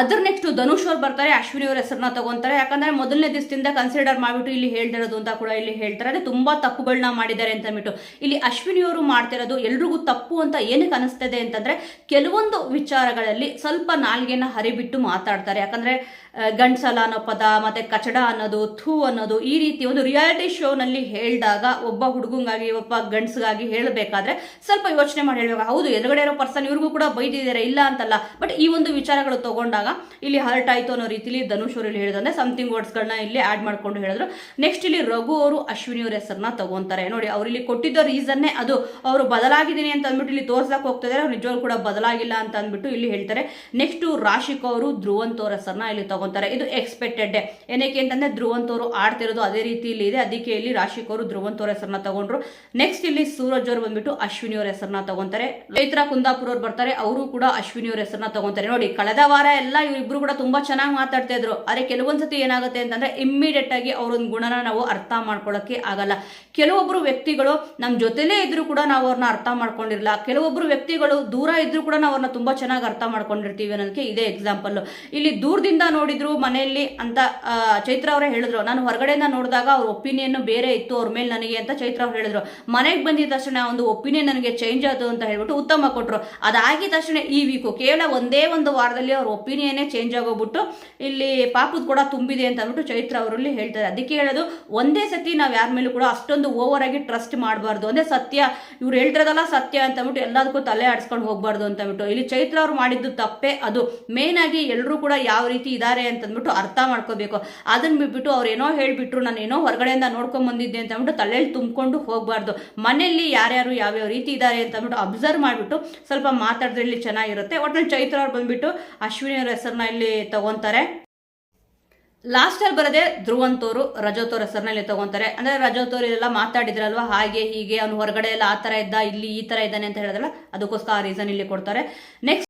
ಅದ್ರ ನೆಕ್ಸ್ಟ್ ಧನುಷ್ ಅವ್ರು ಬರ್ತಾರೆ, ಅಶ್ವಿನಿ ಅವ್ರ ಹೆಸರನ್ನ ತಗೊಂತಾರೆ. ಯಾಕಂದ್ರೆ ಮೊದಲನೇ ದಿವಸದಿಂದ ಕನ್ಸಿಡರ್ ಮಾಡಿಬಿಟ್ಟು ಇಲ್ಲಿ ಹೇಳ್ತಿರೋದು ಅಂತ ಕೂಡ ಇಲ್ಲಿ ಹೇಳ್ತಾರೆ. ಅದೇ ತುಂಬಾ ತಪ್ಪುಗಳನ್ನ ಮಾಡಿದ್ದಾರೆ ಅಂತ ಅಂದ್ಬಿಟ್ಟು ಇಲ್ಲಿ ಅಶ್ವಿನಿ ಅವರು ಮಾಡ್ತಿರೋದು ಎಲ್ರಿಗೂ ತಪ್ಪು ಅಂತ ಏನಕ್ಕೆ ಅನಿಸ್ತದೆ ಅಂತಂದ್ರೆ, ಕೆಲವೊಂದು ವಿಚಾರಗಳಲ್ಲಿ ಸ್ವಲ್ಪ ನಾಲ್ಗೆನ ಹರಿಬಿಟ್ಟು ಮಾತಾಡ್ತಾರೆ. ಯಾಕಂದ್ರೆ ಗಂಡ್ಸಲ ಅನ್ನೋ ಪದ ಮತ್ತೆ ಕಚಡ ಅನ್ನೋದು, ಥೂ ಅನ್ನೋದು, ಈ ರೀತಿ ಒಂದು ರಿಯಾಲಿಟಿ ಶೋನಲ್ಲಿ ಹೇಳಿದಾಗ ಒಬ್ಬ ಹುಡುಗಂಗಾಗಿ ಒಬ್ಬ ಗಂಡ್ಸ್ಗಾಗಿ ಹೇಳಬೇಕಾದ್ರೆ ಸ್ವಲ್ಪ ಯೋಚನೆ ಮಾಡಿ ಹೇಳ್ಬೇಕು. ಹೌದು, ಎದುರುಗಡೆ ಇರೋ ಪರ್ಸನ್ ಇವ್ರಿಗೂ ಕೂಡ ಬೈದಿದ್ದಾರೆ, ಇಲ್ಲ ಅಂತಲ್ಲ, ಬಟ್ ಈ ಒಂದು ವಿಚಾರಗಳು ತಗೊಂಡಾಗ ಇಲ್ಲಿ ಹರ್ಟ್ ಆಯ್ತು ಅನ್ನೋ ರೀತಿಲಿ ಧನುಷ್ ಅವರು ಇಲ್ಲಿ ಹೇಳಿದ್ರೆ ಸಮಥಿಂಗ್ ವರ್ಡ್ಸ್ಗಳನ್ನ ಇಲ್ಲಿ ಆಡ್ ಮಾಡ್ಕೊಂಡು ಹೇಳಿದ್ರು. ನೆಕ್ಸ್ಟ್ ಇಲ್ಲಿ ರಘು ಅವರು ಅಶ್ವಿನಿ ಅವ್ರ ಹೆಸರನ್ನ ತಗೊಂತಾರೆ. ನೋಡಿ, ಅವ್ರು ಇಲ್ಲಿ ಕೊಟ್ಟಿದ್ದ ರೀಸನ್ನೇ ಅದು, ಅವರು ಬದಲಾಗಿದ್ದೀನಿ ಅಂತ ಅಂದ್ಬಿಟ್ಟು ಇಲ್ಲಿ ತೋರ್ಸಕ್ ಹೋಗ್ತಿದ್ದಾರೆ, ಅವ್ರು ನಿಜವಾಗ್ಲೂ ಕೂಡ ಬದಲಾಗಿಲ್ಲ ಅಂತ ಅಂದ್ಬಿಟ್ಟು ಇಲ್ಲಿ ಹೇಳ್ತಾರೆ. ನೆಕ್ಸ್ಟ್ ರಾಶಿಕ್ ಅವರು ಧ್ರುವಂತ್ ಅವ್ರ ಹೆಸರನ್ನ ಇಲ್ಲಿ ತಗೊಂತಾರೆ. ಇದು ಎಕ್ಸ್ಪೆಕ್ಟೆಡ್. ಏನಕ್ಕೆ ಅಂತಂದ್ರೆ ಧ್ರುವಂತ್ ಅವರು ಆಡ್ತಿರೋದು ಅದೇ ರೀತಿಯಲ್ಲಿ ಇದೆ, ಅದಕ್ಕೆ ಇಲ್ಲಿ ರಾಶಿಕ್ ಅವರು ಧ್ರುವಂತ್ ಅವ್ರ ಹೆಸರನ್ನ ತಗೊಂಡ್ರು. ನೆಕ್ಸ್ಟ್ ಇಲ್ಲಿ ಸೂರಜ್ ಅವರು ಬಂದ್ಬಿಟ್ಟು ಅಶ್ವಿನಿ ಅವ್ರ ಹೆಸರನ್ನ ತಗೊಂತಾರೆ. ಚೈತ್ರ ಕುಂದಾಪುರ ಅವ್ರು ಬರ್ತಾರೆ, ಅವರು ಕೂಡ ಅಶ್ವಿನಿ ಅವ್ರ ಹೆಸರನ್ನ ತಗೊಂತಾರೆ. ನೋಡಿ, ಕಳೆದ ವಾರ ಎಲ್ಲ ಇವರಿಬ್ರು ಕೂಡ ತುಂಬಾ ಚೆನ್ನಾಗಿ ಮಾತಾಡ್ತಾ ಇದ್ರು. ಆದ್ರೆ ಕೆಲವೊಂದ್ಸತಿ ಏನಾಗುತ್ತೆ ಅಂತಂದ್ರೆ ಇಮ್ಮಿಡಿಯೇಟ್ ಆಗಿ ಅವ್ರೊಂದು ಗುಣನ ನಾವು ಅರ್ಥ ಮಾಡ್ಕೊಳ್ಳೋಕೆ ಆಗಲ್ಲ. ಕೆಲವೊಬ್ರು ವ್ಯಕ್ತಿಗಳು ನಮ್ ಜೊತೆಲೇ ಇದ್ರು ಕೂಡ ನಾವು ಅವ್ರನ್ನ ಅರ್ಥ ಮಾಡ್ಕೊಂಡಿರಲ್ಲ. ಕೆಲವೊಬ್ರು ವ್ಯಕ್ತಿಗಳು ದೂರ ಇದ್ರು ಕೂಡ ನಾವು ಅವ್ರನ್ನ ತುಂಬಾ ಚೆನ್ನಾಗಿ ಅರ್ಥ ಮಾಡ್ಕೊಂಡಿರ್ತೀವಿ ಅನ್ನೋದಕ್ಕೆ ಇದೇ ಎಕ್ಸಾಂಪಲ್. ಇಲ್ಲಿ ದೂರದಿಂದ ನೋಡಿದ್ರು ಮನೆಯಲ್ಲಿ ಅಂತ ಚೈತ್ರ ಅವರೇ ಹೇಳಿದ್ರು. ನಾನು ಹೊರಗಡೆಯಿಂದ ನೋಡಿದಾಗ ಅವ್ರ ಒಪಿನಿಯನ್ ಬೇರೆ ಇತ್ತು ಅವ್ರ ಮೇಲೆ ನನಗೆ ಅಂತ ಚೈತ್ರ ಅವ್ರು ಹೇಳಿದ್ರು. ಮನೆಗೆ ಬಂದಿದ ತಕ್ಷಣ ಒಂದು ಒಪಿನಿಯನ್ ನನಗೆ ಚೇಂಜ್ ಆಯ್ತು ಅಂತ ಹೇಳ್ಬಿಟ್ಟು ಉತ್ತಮ ಕೊಟ್ಟರು. ಅದಾಗಿದ ತಕ್ಷಣ ಈ ವೀಕು ಕೇವಲ ಒಂದೇ ಒಂದು ವಾರದಲ್ಲಿ ಅವ್ರ ಒಪಿನಿಯನ್ನೇ ಚೇಂಜ್ ಆಗೋಗ್ಬಿಟ್ಟು ಇಲ್ಲಿ ಪಾಪದ ಕೂಡ ತುಂಬಿದೆ ಅಂತ ಅಂದ್ಬಿಟ್ಟು ಚೈತ್ರ ಅವರಲ್ಲಿ ಹೇಳ್ತಾರೆ. ಅದಕ್ಕೆ ಹೇಳೋದು, ಒಂದೇ ಸತಿ ನಾವು ಯಾರ ಮೇಲೂ ಕೂಡ ಅಷ್ಟೊಂದು ಓವರ್ ಆಗಿ ಟ್ರಸ್ಟ್ ಮಾಡಬಾರ್ದು. ಒಂದೇ ಸತ್ಯ ಇವ್ರು ಹೇಳ್ತಿರೋದಲ್ಲ ಸತ್ಯ ಅಂತ ಅಂದ್ಬಿಟ್ಟು ಎಲ್ಲದಕ್ಕೂ ತಲೆ ಆಡಿಸ್ಕೊಂಡು ಹೋಗ್ಬಾರ್ದು ಅಂತ ಅಂದ್ಬಿಟ್ಟು ಇಲ್ಲಿ ಚೈತ್ರ ಅವ್ರು ಮಾಡಿದ್ದು ತಪ್ಪೇ ಅದು. ಮೇನ್ ಆಗಿ ಎಲ್ಲರೂ ಕೂಡ ಯಾವ ರೀತಿ ಇದ್ದಾರೆ ಅಂತ ಅಂದ್ಬಿಟ್ಟು ಅರ್ಥ ಮಾಡ್ಕೋಬೇಕು. ಅದನ್ನ ಬಿಟ್ಬಿಟ್ಟು ಅವ್ರು ಏನೋ ಹೇಳ್ಬಿಟ್ರು, ನಾನು ಏನೋ ಹೊರಗಡೆಯಿಂದ ನೋಡ್ಕೊಂಡ್ ಬಂದಿದ್ದೆ ಅಂತ ಅಂದ್ಬಿಟ್ಟು ತಲೆಯಲ್ಲಿ ತುಂಬಿಕೊಂಡು ಹೋಗ್ಬಾರ್ದು. ಮನೆಯಲ್ಲಿ ಯಾರ್ಯಾರು ಯಾವ್ಯಾವ ರೀತಿ ಇದ್ದಾರೆ ಅಂತ ಅಂದ್ಬಿಟ್ಟು ಅಬ್ಸರ್ವ್ ಮಾಡಿಬಿಟ್ಟು ಸ್ವಲ್ಪ ಮಾತಾಡಿದ್ರೆ ಇಲ್ಲಿ ಚೆನ್ನಾಗಿರುತ್ತೆ. ಒಟ್ಟಿನಲ್ಲಿ ಚೈತ್ರ ಅವ್ರು ಬಂದ್ಬಿಟ್ಟು ಅಶ್ವಿನಿ ಅವ್ರ ಹೆಸರನ್ನ ಇಲ್ಲಿ ತಗೊಂತಾರೆ. ಲಾಸ್ಟ್ ಅಲ್ಲಿ ಬರದೆ ಧ್ರುವಂತ್ ಅವರು ರಜತ್ ಅವ್ರ ಹೆಸರಿನಲ್ಲಿ ತಗೊಂತಾರೆ. ಅಂದ್ರೆ ರಜತ್ ಅವರು ಇದೆಲ್ಲ ಮಾತಾಡಿದ್ರಲ್ವಾ, ಹಾಗೆ ಹೀಗೆ ಅವ್ನು ಹೊರಗಡೆ ಎಲ್ಲ ಆ ತರ ಇದ್ದ, ಇಲ್ಲಿ ಈ ತರ ಇದ್ದಾನೆ ಅಂತ ಹೇಳಿದ್ರಲ್ಲ, ಅದಕ್ಕೋಸ್ಕರ ಆ ರೀಸನ್ ಇಲ್ಲಿ ಕೊಡ್ತಾರೆ. ನೆಕ್ಸ್ಟ್